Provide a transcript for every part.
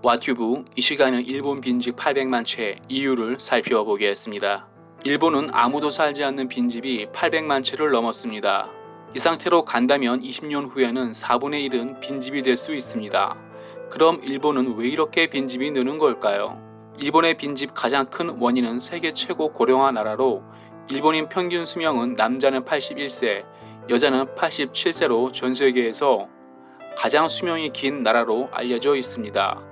와튜브 이 시간은 일본 빈집 800만 채 이유를 살펴보겠습니다. 일본은 아무도 살지 않는 빈집이 800만 채를 넘었습니다. 이 상태로 간다면 20년 후에는 4분의 1은 빈집이 될 수 있습니다. 그럼 일본은 왜 이렇게 빈집이 느는 걸까요? 일본의 빈집 가장 큰 원인은 세계 최고 고령화 나라로 일본인 평균 수명은 남자는 81세, 여자는 87세로 전 세계에서 가장 수명이 긴 나라로 알려져 있습니다.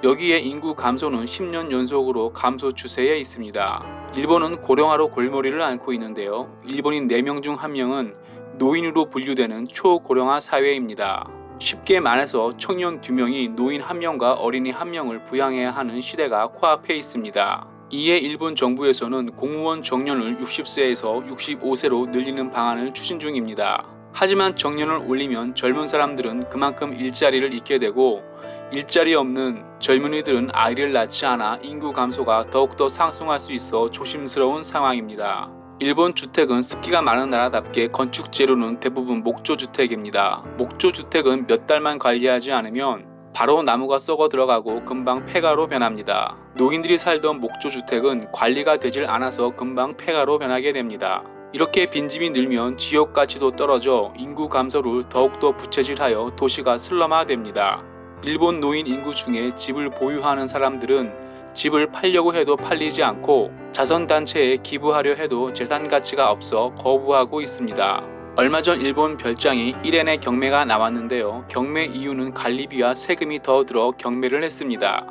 여기에 인구 감소는 10년 연속으로 감소 추세에 있습니다. 일본은 고령화로 골머리를 앓고 있는데요. 일본인 4명 중 1명은 노인으로 분류되는 초고령화 사회입니다. 쉽게 말해서 청년 2명이 노인 1명과 어린이 1명을 부양해야 하는 시대가 코앞에 있습니다. 이에 일본 정부에서는 공무원 정년을 60세에서 65세로 늘리는 방안을 추진 중입니다. 하지만 정년을 올리면 젊은 사람들은 그만큼 일자리를 잃게 되고 일자리 없는 젊은이들은 아이를 낳지 않아 인구 감소가 더욱더 상승할 수 있어 조심스러운 상황입니다. 일본 주택은 습기가 많은 나라답게 건축 재료는 대부분 목조주택입니다. 목조주택은 몇 달만 관리하지 않으면 바로 나무가 썩어 들어가고 금방 폐가로 변합니다. 노인들이 살던 목조주택은 관리가 되질 않아서 금방 폐가로 변하게 됩니다. 이렇게 빈집이 늘면 지역 가치도 떨어져 인구 감소를 더욱더 부채질하여 도시가 슬럼화됩니다. 일본 노인 인구 중에 집을 보유하는 사람들은 집을 팔려고 해도 팔리지 않고 자선단체에 기부하려 해도 재산 가치가 없어 거부하고 있습니다. 얼마 전 일본 별장이 1엔의 경매가 나왔는데요. 경매 이유는 관리비와 세금이 더 들어 경매를 했습니다.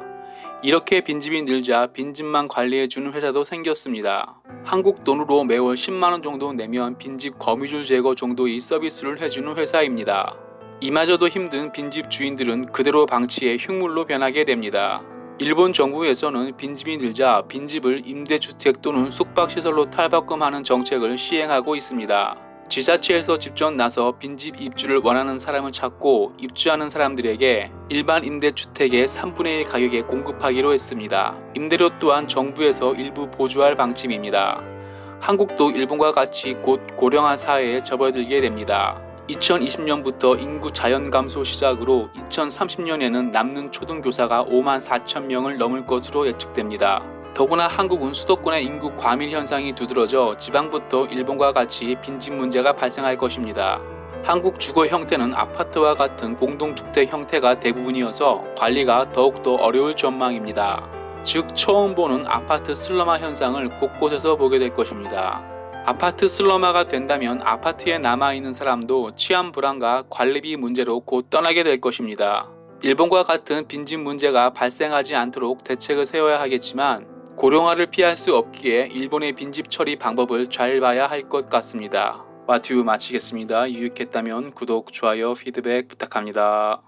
이렇게 빈집이 늘자 빈집만 관리해주는 회사도 생겼습니다. 한국 돈으로 매월 10만원 정도 내면 빈집 거미줄 제거 정도의 서비스를 해주는 회사입니다. 이마저도 힘든 빈집 주인들은 그대로 방치해 흉물로 변하게 됩니다. 일본 정부에서는 빈집이 늘자 빈집을 임대주택 또는 숙박시설로 탈바꿈하는 정책을 시행하고 있습니다. 지자체에서 직접 나서 빈집 입주를 원하는 사람을 찾고 입주하는 사람들에게 일반 임대주택의 3분의 1 가격에 공급하기로 했습니다. 임대료 또한 정부에서 일부 보조할 방침입니다. 한국도 일본과 같이 곧 고령화 사회에 접어들게 됩니다. 2020년부터 인구 자연 감소 시작으로 2030년에는 남는 초등교사가 5만 4천 명을 넘을 것으로 예측됩니다. 더구나 한국은 수도권의 인구 과밀 현상이 두드러져 지방부터 일본과 같이 빈집 문제가 발생할 것입니다. 한국 주거 형태는 아파트와 같은 공동주택 형태가 대부분이어서 관리가 더욱더 어려울 전망입니다. 즉 처음 보는 아파트 슬럼화 현상을 곳곳에서 보게 될 것입니다. 아파트 슬럼화가 된다면 아파트에 남아있는 사람도 치안 불안과 관리비 문제로 곧 떠나게 될 것입니다. 일본과 같은 빈집 문제가 발생하지 않도록 대책을 세워야 하겠지만 고령화를 피할 수 없기에 일본의 빈집 처리 방법을 잘 봐야 할 것 같습니다. 와튜브 마치겠습니다. 유익했다면 구독, 좋아요, 피드백 부탁합니다.